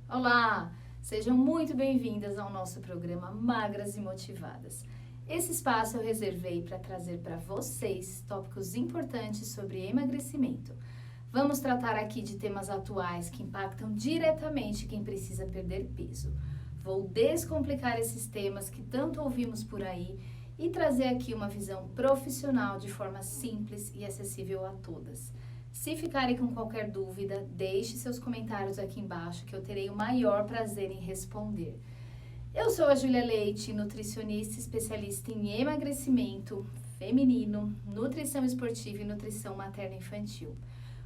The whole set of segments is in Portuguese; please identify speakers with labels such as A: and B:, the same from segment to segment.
A: Olá, sejam muito bem-vindas ao nosso programa Magras e Motivadas. Esse espaço eu reservei para trazer para vocês tópicos importantes sobre emagrecimento. Vamos tratar aqui de temas atuais que impactam diretamente quem precisa perder peso. Vou descomplicar esses temas que tanto ouvimos por aí e trazer aqui uma visão profissional de forma simples e acessível a todas. Se ficarem com qualquer dúvida, deixe seus comentários aqui embaixo que eu terei o maior prazer em responder. Eu sou a Júlia Leite, nutricionista especialista em emagrecimento feminino, nutrição esportiva e nutrição materno-infantil.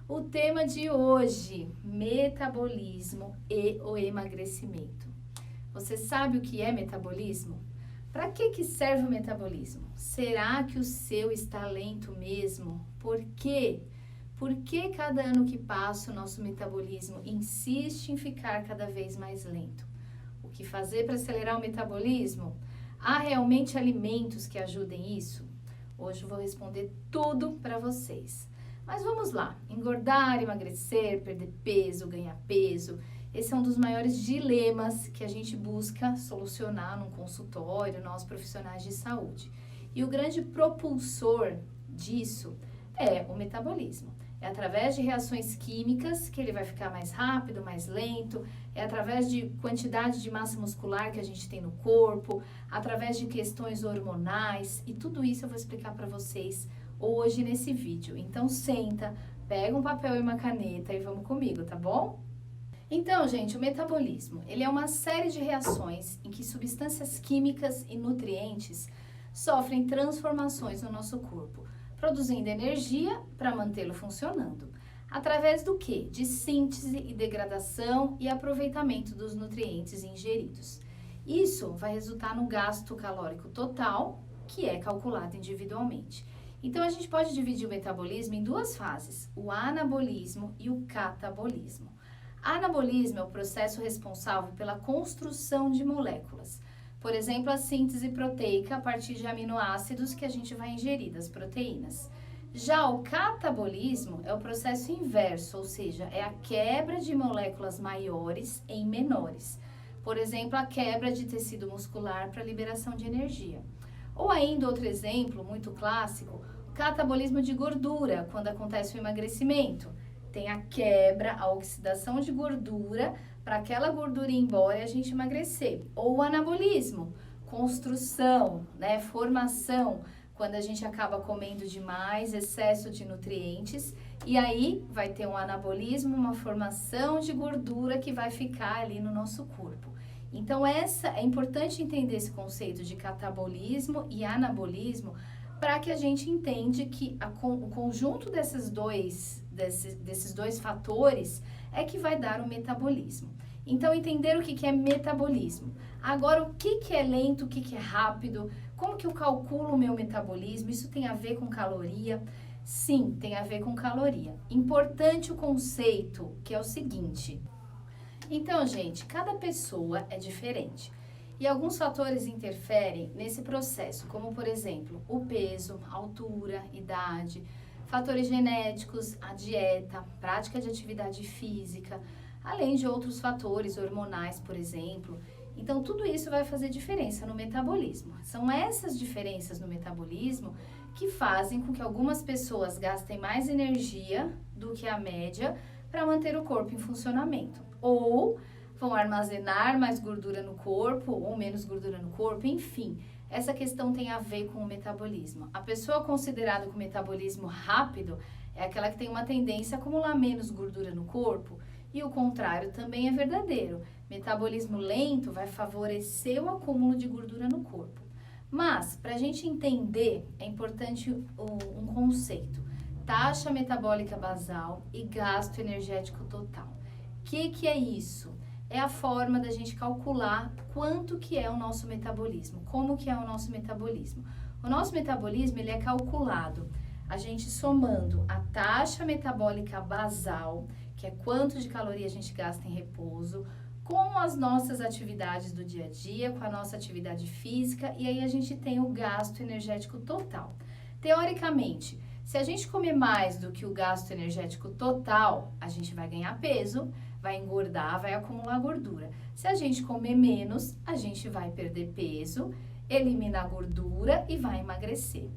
A: O tema de hoje, metabolismo e o emagrecimento. Você sabe o que é metabolismo? Para que serve o metabolismo? Será que o seu está lento mesmo? Por quê? Por que cada ano que passa o nosso metabolismo insiste em ficar cada vez mais lento? O que fazer para acelerar o metabolismo? Há realmente alimentos que ajudem isso? Hoje eu vou responder tudo para vocês. Mas vamos lá, engordar, emagrecer, perder peso, ganhar peso. Esse é um dos maiores dilemas que a gente busca solucionar num consultório, nós profissionais de saúde. E o grande propulsor disso é o metabolismo. É através de reações químicas que ele vai ficar mais rápido, mais lento, é através de quantidade de massa muscular que a gente tem no corpo, através de questões hormonais, e tudo isso eu vou explicar para vocês hoje nesse vídeo. Então senta, pega um papel e uma caneta e vamos comigo, tá bom? Então, gente, o metabolismo, ele é uma série de reações em que substâncias químicas e nutrientes sofrem transformações no nosso corpo, produzindo energia para mantê-lo funcionando. Através do quê? De síntese e degradação e aproveitamento dos nutrientes ingeridos. Isso vai resultar no gasto calórico total, que é calculado individualmente. Então, a gente pode dividir o metabolismo em duas fases, o anabolismo e o catabolismo. Anabolismo é o processo responsável pela construção de moléculas. Por exemplo, a síntese proteica a partir de aminoácidos que a gente vai ingerir, das proteínas. Já o catabolismo é o processo inverso, ou seja, é a quebra de moléculas maiores em menores. Por exemplo, a quebra de tecido muscular para liberação de energia. Ou ainda outro exemplo muito clássico, o catabolismo de gordura, quando acontece o emagrecimento. Tem a quebra, a oxidação de gordura, para aquela gordura ir embora e a gente emagrecer. Ou o anabolismo, construção, formação, quando a gente acaba comendo demais, excesso de nutrientes, e aí vai ter um anabolismo, uma formação de gordura que vai ficar ali no nosso corpo. Então, é importante entender esse conceito de catabolismo e anabolismo para que a gente entenda que o conjunto desses dois fatores é que vai dar o metabolismo. Então, entender o que é metabolismo. Agora, o que é lento, o que é rápido, como que eu calculo o meu metabolismo, isso tem a ver com caloria? Sim, tem a ver com caloria. Importante o conceito, que é o seguinte. Então, gente, cada pessoa é diferente. E alguns fatores interferem nesse processo, como, por exemplo, o peso, a altura, idade, fatores genéticos, a dieta, prática de atividade física, além de outros fatores hormonais, por exemplo. Então, tudo isso vai fazer diferença no metabolismo. São essas diferenças no metabolismo que fazem com que algumas pessoas gastem mais energia do que a média para manter o corpo em funcionamento. Ou vão armazenar mais gordura no corpo ou menos gordura no corpo, enfim. Essa questão tem a ver com o metabolismo. A pessoa considerada com metabolismo rápido é aquela que tem uma tendência a acumular menos gordura no corpo e o contrário também é verdadeiro. Metabolismo lento vai favorecer o acúmulo de gordura no corpo. Mas, para a gente entender, é importante um conceito. Taxa metabólica basal e gasto energético total. O que é isso? É a forma da gente calcular quanto que é o nosso metabolismo, como que é o nosso metabolismo. O nosso metabolismo, ele é calculado, a gente somando a taxa metabólica basal, que é quanto de caloria a gente gasta em repouso, com as nossas atividades do dia a dia, com a nossa atividade física, e aí a gente tem o gasto energético total. Teoricamente, se a gente comer mais do que o gasto energético total, a gente vai ganhar peso, vai engordar, vai acumular gordura. Se a gente comer menos, a gente vai perder peso, eliminar a gordura e vai emagrecer.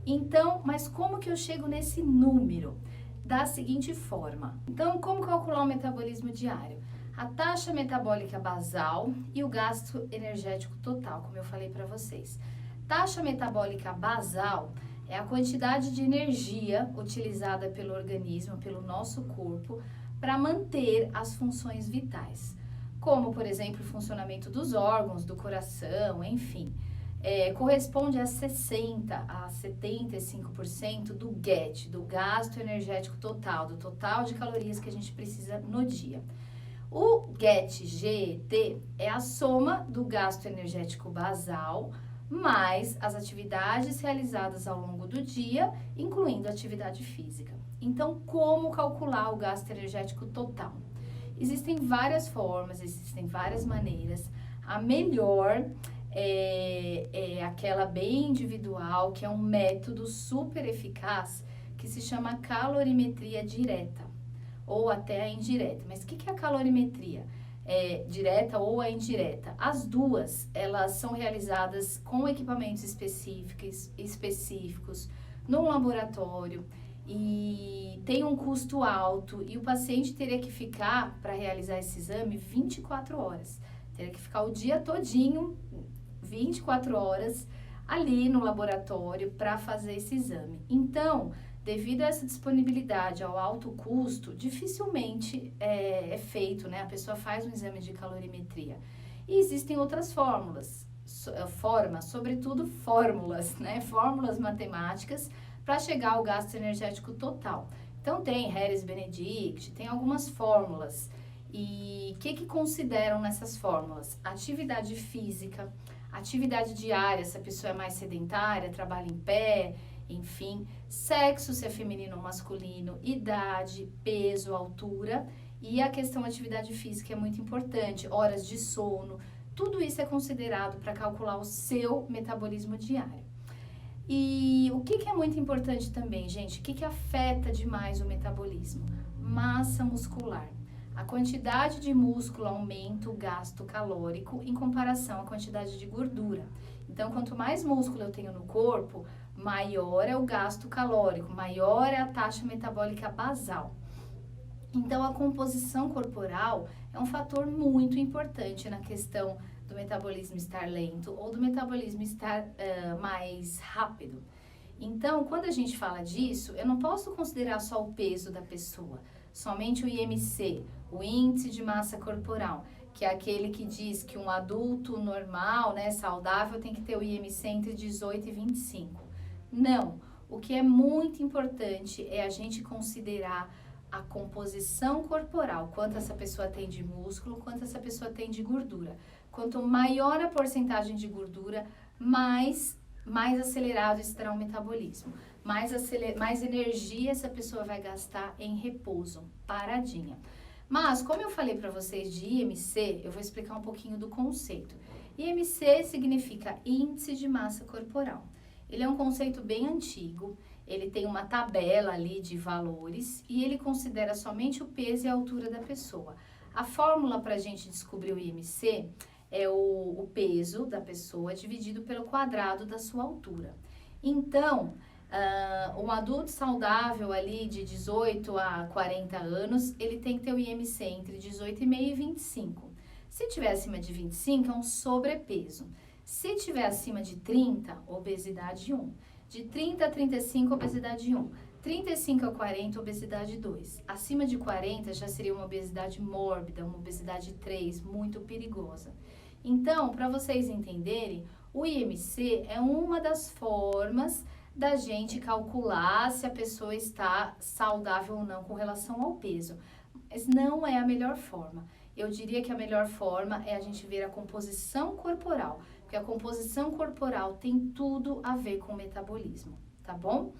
A: Então, mas como que eu chego nesse número? Da seguinte forma. Então, como calcular o metabolismo diário? A taxa metabólica basal e o gasto energético total, como eu falei para vocês. Taxa metabólica basal é a quantidade de energia utilizada pelo organismo, pelo nosso corpo, para manter as funções vitais, como, por exemplo, o funcionamento dos órgãos, do coração, enfim. Corresponde a 60% a 75% do GET, do gasto energético total, do total de calorias que a gente precisa no dia. O GET é a soma do gasto energético basal mais as atividades realizadas ao longo do dia, incluindo atividade física. Então, como calcular o gasto energético total? Existem várias formas, existem várias maneiras. A melhor é aquela bem individual, que é um método super eficaz, que se chama calorimetria direta, ou até a indireta. Mas o que é a calorimetria? Direta ou a indireta? As duas, elas são realizadas com equipamentos específicos, num laboratório, e tem um custo alto, e o paciente teria que ficar, para realizar esse exame, 24 horas. Teria que ficar o dia todinho, 24 horas, ali no laboratório para fazer esse exame. Então, devido a essa disponibilidade, ao alto custo, dificilmente é feito, né? A pessoa faz um exame de calorimetria. E existem outras formas, sobretudo fórmulas, né? Fórmulas matemáticas para chegar ao gasto energético total. Então, tem Harris-Benedict, tem algumas fórmulas. E o que consideram nessas fórmulas? Atividade física, atividade diária, se a pessoa é mais sedentária, trabalha em pé, enfim, sexo, se é feminino ou masculino, idade, peso, altura, e a questão atividade física é muito importante, horas de sono, tudo isso é considerado para calcular o seu metabolismo diário. E o que é muito importante também, gente, o que afeta demais o metabolismo? Massa muscular. A quantidade de músculo aumenta o gasto calórico em comparação à quantidade de gordura. Então, quanto mais músculo eu tenho no corpo, maior é o gasto calórico, maior é a taxa metabólica basal. Então, a composição corporal é um fator muito importante na questão do metabolismo estar lento ou do metabolismo estar mais rápido. Então, quando a gente fala disso, eu não posso considerar só o peso da pessoa, somente o IMC, o índice de massa corporal, que é aquele que diz que um adulto normal, né, saudável, tem que ter o IMC entre 18 e 25. Não, o que é muito importante é a gente considerar a composição corporal, quanto essa pessoa tem de músculo, quanto essa pessoa tem de gordura. Quanto maior a porcentagem de gordura, mais acelerado estará o metabolismo. Mais energia essa pessoa vai gastar em repouso, paradinha. Mas, como eu falei para vocês de IMC, eu vou explicar um pouquinho do conceito. IMC significa Índice de Massa Corporal. Ele é um conceito bem antigo, ele tem uma tabela ali de valores e ele considera somente o peso e a altura da pessoa. A fórmula para a gente descobrir o IMC é o peso da pessoa dividido pelo quadrado da sua altura. Então, um adulto saudável ali de 18 a 40 anos, ele tem que ter o IMC entre 18,5 e 25. Se tiver acima de 25, é um sobrepeso. Se tiver acima de 30, obesidade 1. De 30 a 35, obesidade 1. 35 a 40, obesidade 2. Acima de 40 já seria uma obesidade mórbida, uma obesidade 3, muito perigosa. Então, para vocês entenderem, o IMC é uma das formas da gente calcular se a pessoa está saudável ou não com relação ao peso. Mas não é a melhor forma. Eu diria que a melhor forma é a gente ver a composição corporal, porque a composição corporal tem tudo a ver com o metabolismo, tá bom?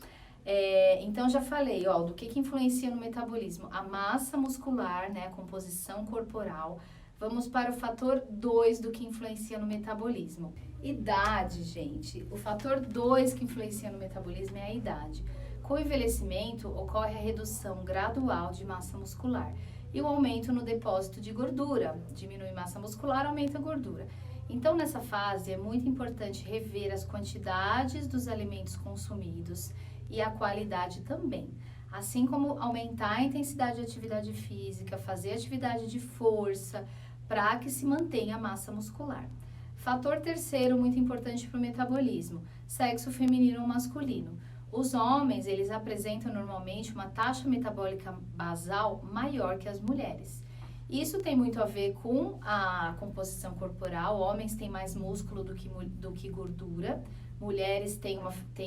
A: Então, já falei, ó, do que influencia no metabolismo. A massa muscular, né, a composição corporal. Vamos para o fator 2 do que influencia no metabolismo. Idade, gente. O fator 2 que influencia no metabolismo é a idade. Com o envelhecimento, ocorre a redução gradual de massa muscular. e o aumento no depósito de gordura. Diminui massa muscular, aumenta a gordura. Então, nessa fase, é muito importante rever as quantidades dos alimentos consumidos e a qualidade também. Assim como aumentar a intensidade de atividade física, fazer atividade de força, para que se mantenha a massa muscular. Fator terceiro, muito importante para o metabolismo, sexo feminino ou masculino. Os homens, eles apresentam normalmente uma taxa metabólica basal maior que as mulheres. Isso tem muito a ver com a composição corporal. Homens têm mais músculo do que gordura, mulheres têm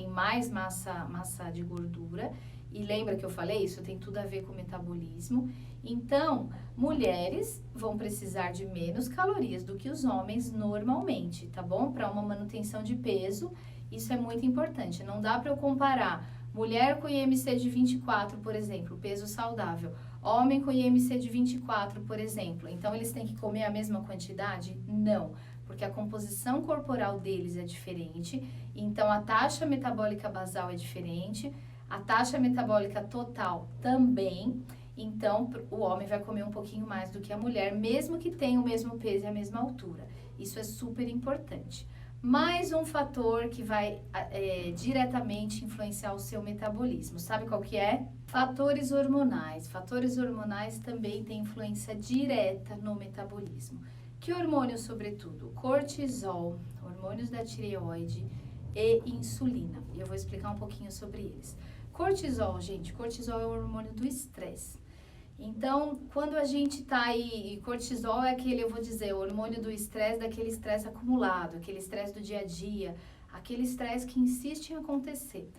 A: mais massa de gordura. E lembra que eu falei, isso tem tudo a ver com o metabolismo. Então, mulheres vão precisar de menos calorias do que os homens normalmente, tá bom? Para uma manutenção de peso, isso é muito importante. Não dá para eu comparar mulher com IMC de 24, por exemplo, peso saudável, homem com IMC de 24, por exemplo. Então, eles têm que comer a mesma quantidade? Não, porque a composição corporal deles é diferente. Então, a taxa metabólica basal é diferente. A taxa metabólica total também, então o homem vai comer um pouquinho mais do que a mulher, mesmo que tenha o mesmo peso e a mesma altura. Isso é super importante. Mais um fator que vai diretamente influenciar o seu metabolismo. Sabe qual que é? Fatores hormonais. Fatores hormonais também têm influência direta no metabolismo. Que hormônios, sobretudo? Cortisol, hormônios da tireoide e insulina. E eu vou explicar um pouquinho sobre eles. Cortisol, gente, cortisol é o hormônio do estresse. Então, quando a gente tá aí, cortisol é aquele, eu vou dizer, o hormônio do estresse, daquele estresse acumulado, aquele estresse do dia a dia, aquele estresse que insiste em acontecer.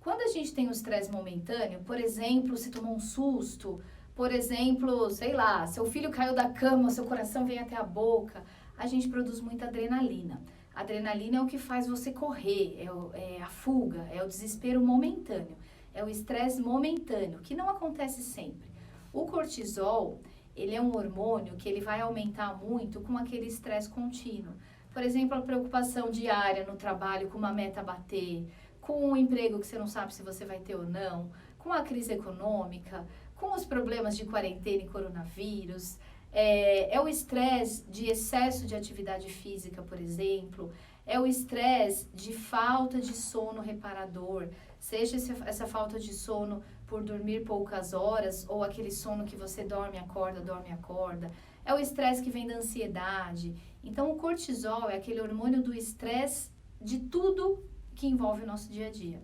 A: Quando a gente tem um estresse momentâneo, por exemplo, se tomou um susto, por exemplo, sei lá, seu filho caiu da cama, seu coração vem até a boca, a gente produz muita adrenalina. A adrenalina é o que faz você correr, é a fuga, é o desespero momentâneo. É o estresse momentâneo, que não acontece sempre. O cortisol, ele é um hormônio que ele vai aumentar muito com aquele estresse contínuo. Por exemplo, a preocupação diária no trabalho com uma meta a bater, com um emprego que você não sabe se você vai ter ou não, com a crise econômica, com os problemas de quarentena e coronavírus. É o estresse de excesso de atividade física, por exemplo. É o estresse de falta de sono reparador, seja essa falta de sono por dormir poucas horas ou aquele sono que você dorme, acorda. É o estresse que vem da ansiedade. Então, o cortisol é aquele hormônio do estresse de tudo que envolve o nosso dia a dia.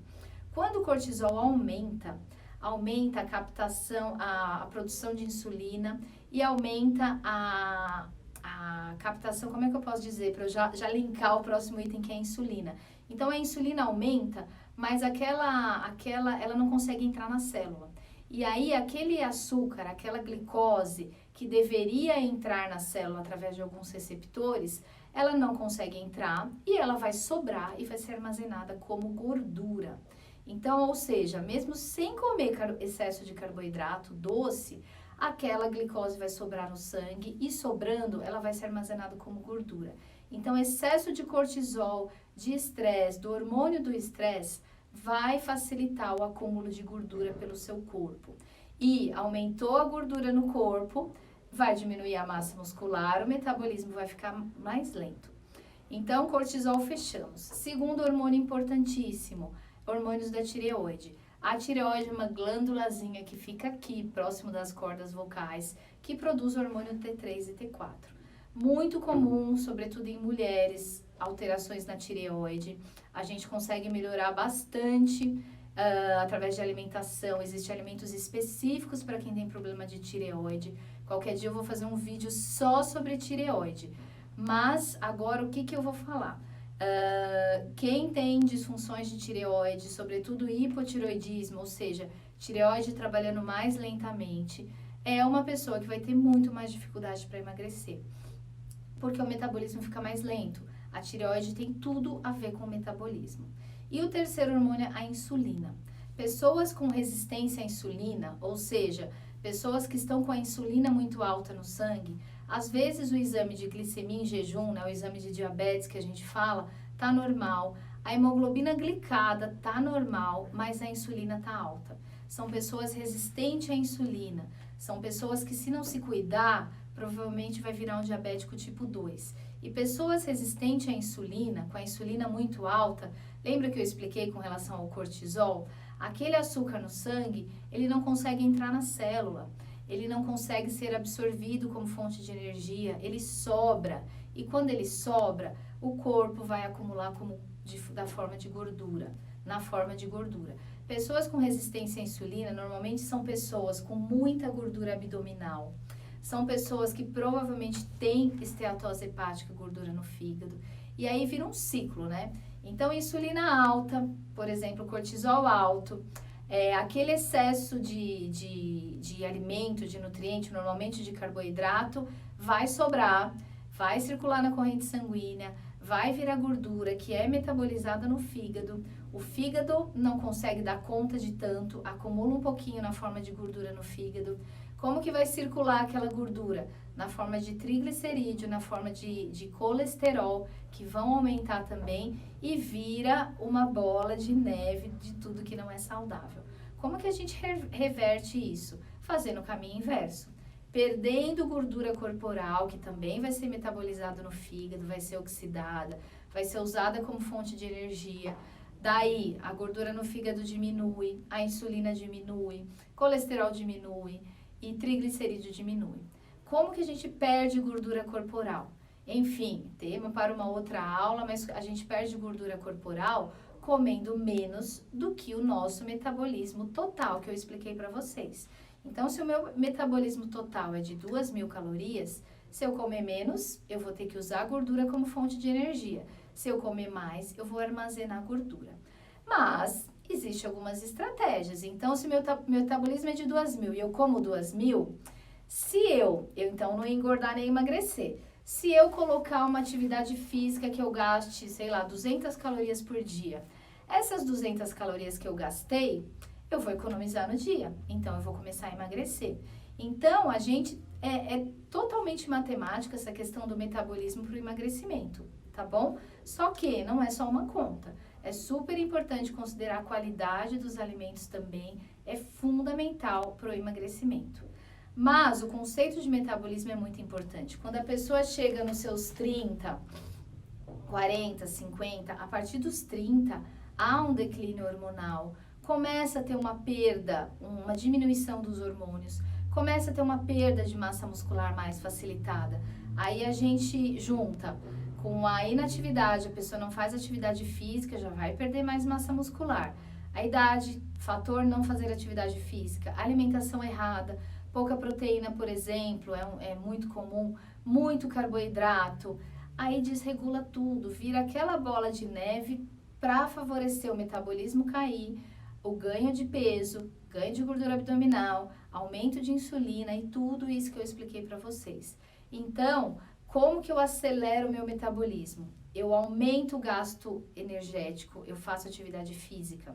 A: Quando o cortisol aumenta a captação, a produção de insulina e aumenta a captação, como é que eu posso dizer, para eu já linkar o próximo item, que é a insulina. Então, a insulina aumenta, mas ela não consegue entrar na célula. E aí, aquele açúcar, aquela glicose que deveria entrar na célula através de alguns receptores, ela não consegue entrar e ela vai sobrar e vai ser armazenada como gordura. Então, ou seja, mesmo sem comer excesso de carboidrato doce, aquela glicose vai sobrar no sangue e sobrando, ela vai ser armazenada como gordura. Então, excesso de cortisol, de estresse, do hormônio do estresse, vai facilitar o acúmulo de gordura pelo seu corpo. E aumentou a gordura no corpo, vai diminuir a massa muscular, o metabolismo vai ficar mais lento. Então, cortisol fechamos. Segundo hormônio importantíssimo, hormônios da tireoide. A tireoide é uma glândulazinha que fica aqui, próximo das cordas vocais, que produz o hormônio T3 e T4. Muito comum, sobretudo em mulheres, alterações na tireoide. A gente consegue melhorar bastante através de alimentação. Existem alimentos específicos para quem tem problema de tireoide. Qualquer dia eu vou fazer um vídeo só sobre tireoide. Mas agora o que eu vou falar? Quem tem disfunções de tireoide, sobretudo hipotireoidismo, ou seja, tireoide trabalhando mais lentamente, é uma pessoa que vai ter muito mais dificuldade para emagrecer, porque o metabolismo fica mais lento. A tireoide tem tudo a ver com o metabolismo. E o terceiro hormônio é a insulina. Pessoas com resistência à insulina, ou seja, pessoas que estão com a insulina muito alta no sangue, às vezes o exame de glicemia em jejum, né, o exame de diabetes que a gente fala, tá normal. A hemoglobina glicada tá normal, mas a insulina tá alta. São pessoas resistentes à insulina. São pessoas que, se não se cuidar, provavelmente vai virar um diabético tipo 2. E pessoas resistentes à insulina, com a insulina muito alta, lembra que eu expliquei com relação ao cortisol? Aquele açúcar no sangue, ele não consegue entrar na célula, ele não consegue ser absorvido como fonte de energia, ele sobra. E quando ele sobra, o corpo vai acumular da forma de gordura, na forma de gordura. Pessoas com resistência à insulina normalmente são pessoas com muita gordura abdominal. São pessoas que provavelmente têm esteatose hepática, gordura no fígado. E aí vira um ciclo, né? Então, insulina alta, por exemplo, cortisol alto, aquele excesso de alimento, de nutriente, normalmente de carboidrato, vai sobrar, vai circular na corrente sanguínea, vai virar gordura que é metabolizada no fígado. O fígado não consegue dar conta de tanto, acumula um pouquinho na forma de gordura no fígado. Como que vai circular aquela gordura? Na forma de triglicerídeo, na forma de colesterol, que vão aumentar também e vira uma bola de neve de tudo que não é saudável. Como que a gente reverte isso? Fazendo o caminho inverso. Perdendo gordura corporal, que também vai ser metabolizada no fígado, vai ser oxidada, vai ser usada como fonte de energia. Daí, a gordura no fígado diminui, a insulina diminui, colesterol diminui e triglicerídeo diminui. Como que a gente perde gordura corporal? Enfim, tema para uma outra aula, mas a gente perde gordura corporal comendo menos do que o nosso metabolismo total, que eu expliquei para vocês. Então, se o meu metabolismo total é de 2.000 calorias, se eu comer menos, eu vou ter que usar a gordura como fonte de energia. Se eu comer mais, eu vou armazenar gordura. Mas, existem algumas estratégias. Então, se meu metabolismo é de 2.000 e eu como 2.000, se eu então não engordar nem emagrecer, se eu colocar uma atividade física que eu gaste, sei lá, 200 calorias por dia, essas 200 calorias que eu gastei, eu vou economizar no dia, então eu vou começar a emagrecer. Então, a gente é totalmente matemática essa questão do metabolismo para o emagrecimento, tá bom? Só que não é só uma conta, é super importante considerar a qualidade dos alimentos também, é fundamental para o emagrecimento. Mas o conceito de metabolismo é muito importante. Quando a pessoa chega nos seus 30, 40, 50, a partir dos 30, há um declínio hormonal, começa a ter uma perda, uma diminuição dos hormônios, começa a ter uma perda de massa muscular mais facilitada. Aí a gente junta com a inatividade, a pessoa não faz atividade física, já vai perder mais massa muscular. A idade, fator não fazer atividade física, alimentação errada, pouca proteína, por exemplo, é muito comum, muito carboidrato, aí desregula tudo, vira aquela bola de neve para favorecer o metabolismo cair, o ganho de peso, ganho de gordura abdominal, aumento de insulina e tudo isso que eu expliquei para vocês. Então, como que eu acelero o meu metabolismo? Eu aumento o gasto energético, eu faço atividade física,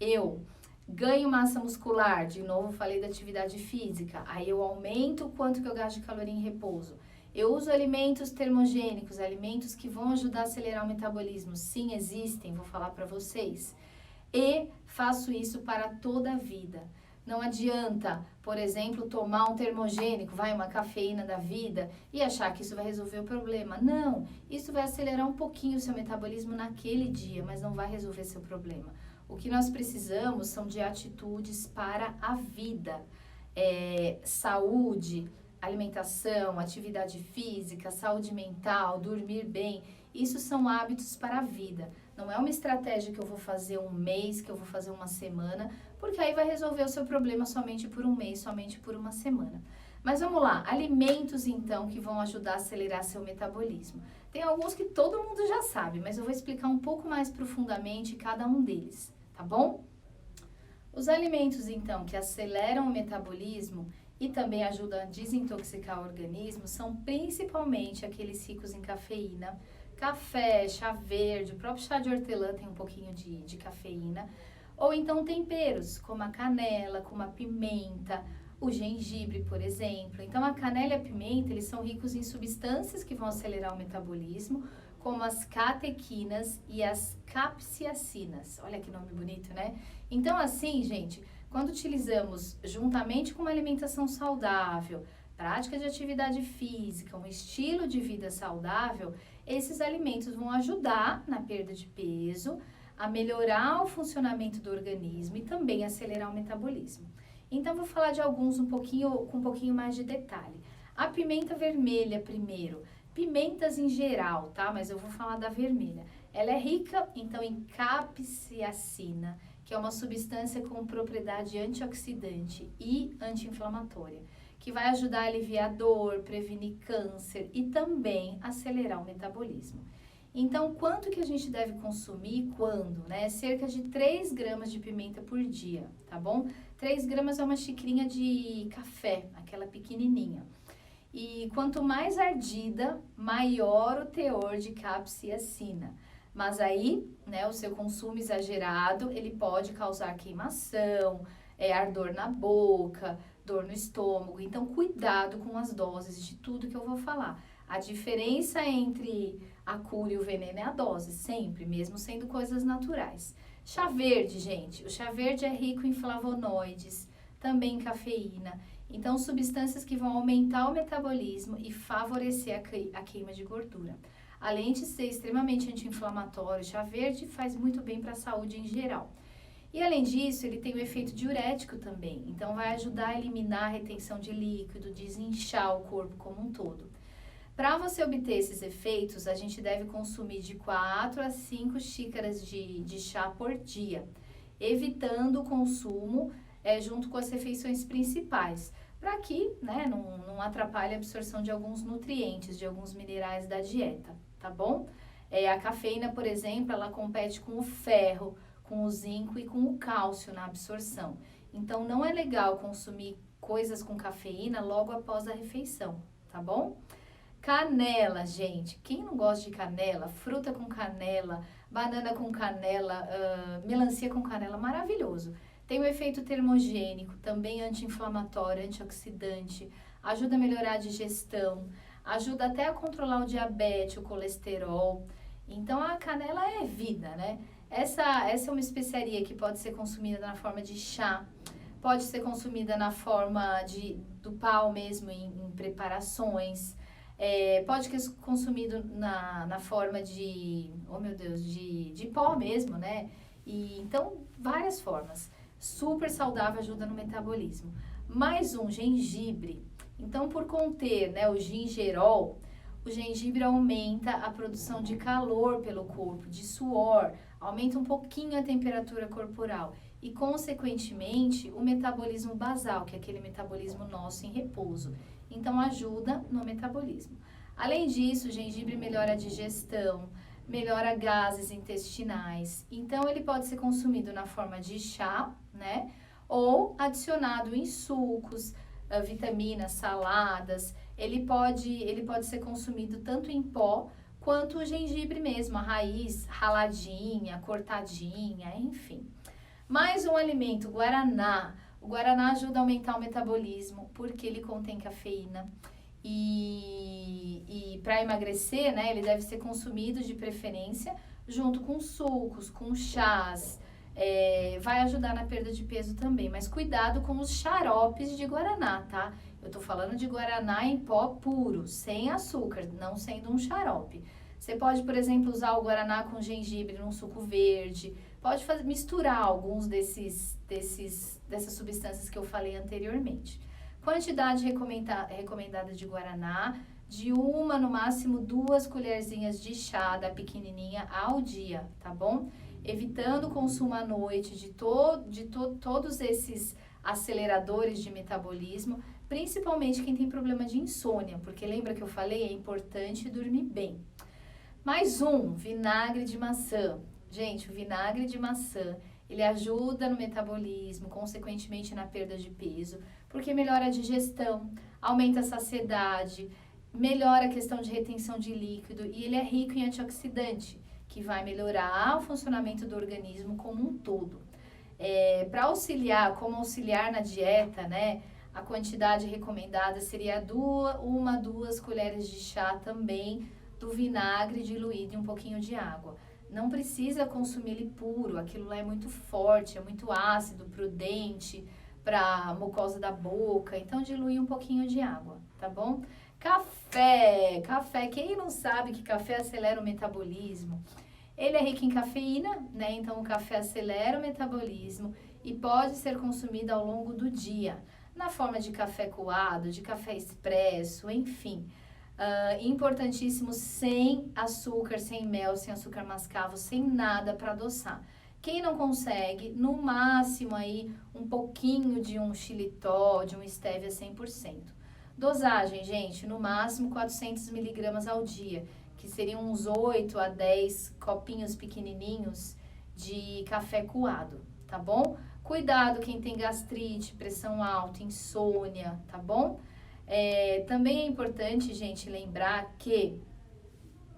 A: eu ganho massa muscular, de novo falei da atividade física, aí eu aumento o quanto que eu gasto de caloria em repouso. Eu uso alimentos termogênicos, alimentos que vão ajudar a acelerar o metabolismo. Sim, existem, vou falar para vocês. E faço isso para toda a vida. Não adianta, por exemplo, tomar um termogênico, uma cafeína da vida e achar que isso vai resolver o problema. Não, isso vai acelerar um pouquinho o seu metabolismo naquele dia, mas não vai resolver seu problema. O que nós precisamos são de atitudes para a vida. Saúde, alimentação, atividade física, saúde mental, dormir bem. Isso são hábitos para a vida. Não é uma estratégia que eu vou fazer um mês, que eu vou fazer uma semana, porque aí vai resolver o seu problema somente por um mês, somente por uma semana. Mas vamos lá, alimentos então que vão ajudar a acelerar seu metabolismo. Tem alguns que todo mundo já sabe, mas eu vou explicar um pouco mais profundamente cada um deles, tá bom? Os alimentos então que aceleram o metabolismo e também ajudam a desintoxicar o organismo são principalmente aqueles ricos em cafeína, café, chá verde, o próprio chá de hortelã tem um pouquinho de cafeína, ou então temperos, como a canela, como a pimenta, o gengibre, por exemplo. Então, a canela e a pimenta, eles são ricos em substâncias que vão acelerar o metabolismo, como as catequinas e as capsaicinas. Olha que nome bonito, né? Então, assim, gente, Quando utilizamos juntamente com uma alimentação saudável, prática de atividade física, um estilo de vida saudável, esses alimentos vão ajudar na perda de peso, a melhorar o funcionamento do organismo e também acelerar o metabolismo. Então, vou falar de alguns com um pouquinho mais de detalhe. A pimenta vermelha primeiro, pimentas em geral, tá? Mas eu vou falar da vermelha. Ela é rica, então, em capsaicina, que é uma substância com propriedade antioxidante e anti-inflamatória, que vai ajudar a aliviar a dor, prevenir câncer e também acelerar o metabolismo. Então, quanto que a gente deve consumir e quando, né? Cerca de 3 gramas de pimenta por dia, tá bom? 3 gramas é uma xicrinha de café, aquela pequenininha. E quanto mais ardida, maior o teor de capsaicina. Mas aí, né, o seu consumo exagerado, ele pode causar queimação, ardor na boca, dor no estômago. Então, cuidado com as doses de tudo que eu vou falar. A diferença entre a cura e o veneno é a dose, sempre, mesmo sendo coisas naturais. Chá verde, gente. O chá verde é rico em flavonoides, também em cafeína. Então, substâncias que vão aumentar o metabolismo e favorecer a queima de gordura. Além de ser extremamente anti-inflamatório, o chá verde faz muito bem para a saúde em geral. E além disso, ele tem o efeito diurético também. Então, vai ajudar a eliminar a retenção de líquido, desinchar o corpo como um todo. Para você obter esses efeitos, a gente deve consumir de 4 a 5 xícaras de chá por dia, evitando o consumo junto com as refeições principais, para que, né, não atrapalhe a absorção de alguns nutrientes, de alguns minerais da dieta, tá bom? A cafeína, por exemplo, ela compete com o ferro, com o zinco e com o cálcio na absorção. Então, não é legal consumir coisas com cafeína logo após a refeição, tá bom? Canela, gente. Quem não gosta de canela? Fruta com canela, banana com canela, melancia com canela, maravilhoso. Tem o efeito termogênico, também anti-inflamatório, antioxidante, ajuda a melhorar a digestão, ajuda até a controlar o diabetes, o colesterol. Então, a canela é vida, né? Essa é uma especiaria que pode ser consumida na forma de chá, pode ser consumida na forma do pau mesmo, em preparações. Pode ser consumido na forma de pó mesmo, né? Então, várias formas. Super saudável, ajuda no metabolismo. Mais um, gengibre. Então, por conter, né, o gingerol, o gengibre aumenta a produção de calor pelo corpo, de suor, aumenta um pouquinho a temperatura corporal e, consequentemente, o metabolismo basal, que é aquele metabolismo nosso em repouso. Então, ajuda no metabolismo. Além disso, o gengibre melhora a digestão, melhora gases intestinais. Então, ele pode ser consumido na forma de chá, né? Ou adicionado em sucos, vitaminas, saladas. Ele pode ser consumido tanto em pó, quanto o gengibre mesmo, a raiz raladinha, cortadinha, enfim. Mais um alimento, o guaraná. O guaraná ajuda a aumentar o metabolismo, porque ele contém cafeína. E para emagrecer, né, ele deve ser consumido de preferência junto com sucos, com chás. Vai ajudar na perda de peso também, mas cuidado com os xaropes de guaraná, tá? Eu tô falando de guaraná em pó puro, sem açúcar, não sendo um xarope. Você pode, por exemplo, usar o guaraná com gengibre num suco verde, pode misturar alguns dessas substâncias que eu falei anteriormente. Quantidade recomendada de guaraná, de 1, no máximo 2 colherzinhas de chá da pequenininha ao dia, tá bom? Evitando o consumo à noite de todos esses aceleradores de metabolismo, principalmente quem tem problema de insônia, porque lembra que eu falei, é importante dormir bem. Mais um, vinagre de maçã. Gente, o vinagre de maçã, ele ajuda no metabolismo, consequentemente na perda de peso, porque melhora a digestão, aumenta a saciedade, melhora a questão de retenção de líquido e ele é rico em antioxidante, que vai melhorar o funcionamento do organismo como um todo. Para como auxiliar na dieta, né, a quantidade recomendada seria 2 colheres de chá também do vinagre diluído em um pouquinho de água. não precisa consumir ele puro, aquilo lá é muito forte, é muito ácido para o dente, para a mucosa da boca, então dilui um pouquinho de água, tá bom? Café, quem não sabe que café acelera o metabolismo? Ele é rico em cafeína, né? Então o café acelera o metabolismo e pode ser consumido ao longo do dia, na forma de café coado, de café expresso, enfim. Importantíssimo, sem açúcar, sem mel, sem açúcar mascavo, sem nada para adoçar. Quem não consegue, no máximo aí um pouquinho de um xilitol, de um stevia 100%. Dosagem, gente, no máximo 400 miligramas ao dia, que seriam uns 8 a 10 copinhos pequenininhos de café coado, tá bom? Cuidado quem tem gastrite, pressão alta, insônia, tá bom? Também é importante, gente, lembrar que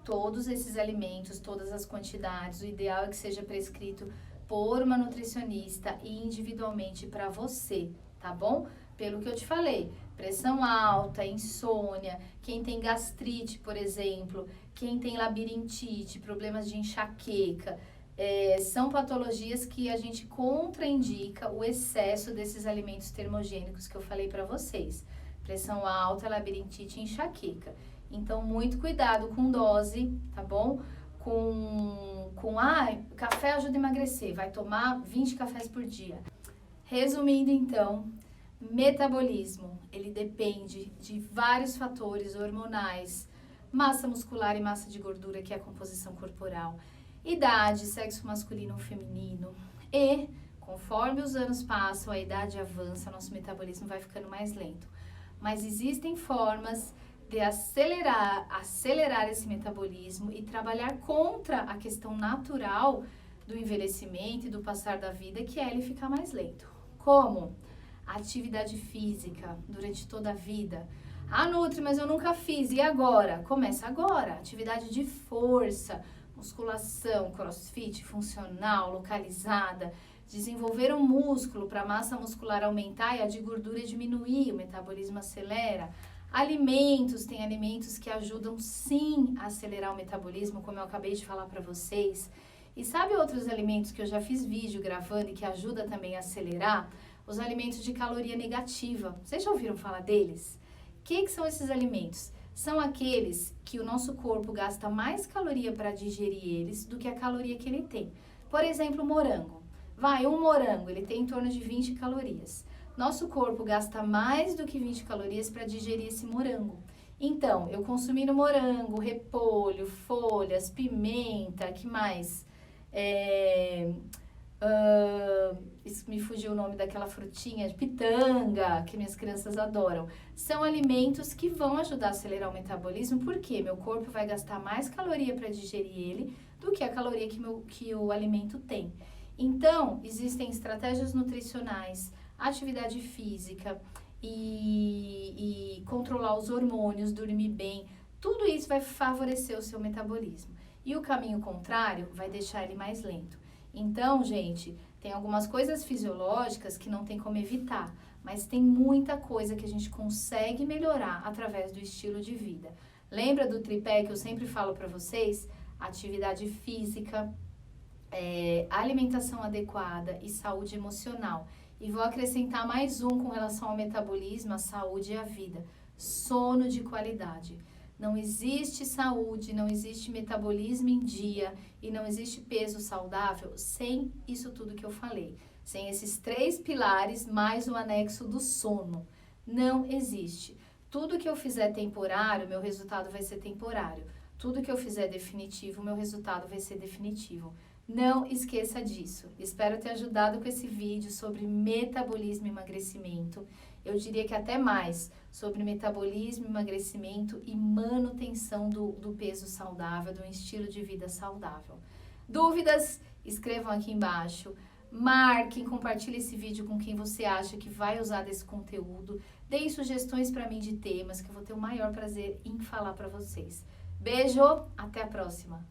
A: todos esses alimentos, todas as quantidades, o ideal é que seja prescrito por uma nutricionista e individualmente para você, tá bom? Pelo que eu te falei, pressão alta, insônia, quem tem gastrite, por exemplo, quem tem labirintite, problemas de enxaqueca, são patologias que a gente contraindica o excesso desses alimentos termogênicos que eu falei para vocês. Pressão alta, labirintite e enxaqueca. Então, muito cuidado com dose, tá bom? Café ajuda a emagrecer, vai tomar 20 cafés por dia. Resumindo, então, metabolismo, ele depende de vários fatores hormonais, massa muscular e massa de gordura, que é a composição corporal, idade, sexo masculino ou feminino, e conforme os anos passam, a idade avança, nosso metabolismo vai ficando mais lento. Mas existem formas de acelerar esse metabolismo e trabalhar contra a questão natural do envelhecimento e do passar da vida, que é ele ficar mais lento. Como? Atividade física durante toda a vida. Nutri, mas eu nunca fiz. E agora? Começa agora. Atividade de força, musculação, crossfit, funcional, localizada. Desenvolver um músculo para a massa muscular aumentar e a de gordura diminuir, o metabolismo acelera. Alimentos, tem alimentos que ajudam sim a acelerar o metabolismo, como eu acabei de falar para vocês. E sabe outros alimentos que eu já fiz vídeo gravando e que ajuda também a acelerar? Os alimentos de caloria negativa. Vocês já ouviram falar deles? O que são esses alimentos? São aqueles que o nosso corpo gasta mais caloria para digerir eles do que a caloria que ele tem. Por exemplo, o morango. Um morango, ele tem em torno de 20 calorias. Nosso corpo gasta mais do que 20 calorias para digerir esse morango. Então, eu consumindo morango, repolho, folhas, pimenta, que mais? Isso me fugiu o nome daquela frutinha, pitanga, que minhas crianças adoram. São alimentos que vão ajudar a acelerar o metabolismo, porque meu corpo vai gastar mais caloria para digerir ele do que a caloria que o alimento tem. Então, existem estratégias nutricionais, atividade física e controlar os hormônios, dormir bem, tudo isso vai favorecer o seu metabolismo. E o caminho contrário vai deixar ele mais lento. Então, gente, tem algumas coisas fisiológicas que não tem como evitar, mas tem muita coisa que a gente consegue melhorar através do estilo de vida. Lembra do tripé que eu sempre falo para vocês? Atividade física, alimentação adequada e saúde emocional. E vou acrescentar mais um com relação ao metabolismo, a saúde e a vida. Sono de qualidade. Não existe saúde, não existe metabolismo em dia e não existe peso saudável sem isso tudo que eu falei. Sem esses 3 pilares, mais o anexo do sono. Não existe. Tudo que eu fizer temporário, meu resultado vai ser temporário. Tudo que eu fizer definitivo, meu resultado vai ser definitivo. Não esqueça disso. Espero ter ajudado com esse vídeo sobre metabolismo e emagrecimento. Eu diria que até mais sobre metabolismo, emagrecimento e manutenção do peso saudável, do estilo de vida saudável. Dúvidas? Escrevam aqui embaixo. Marquem, compartilhem esse vídeo com quem você acha que vai usar desse conteúdo. Deem sugestões para mim de temas que eu vou ter o maior prazer em falar para vocês. Beijo, até a próxima!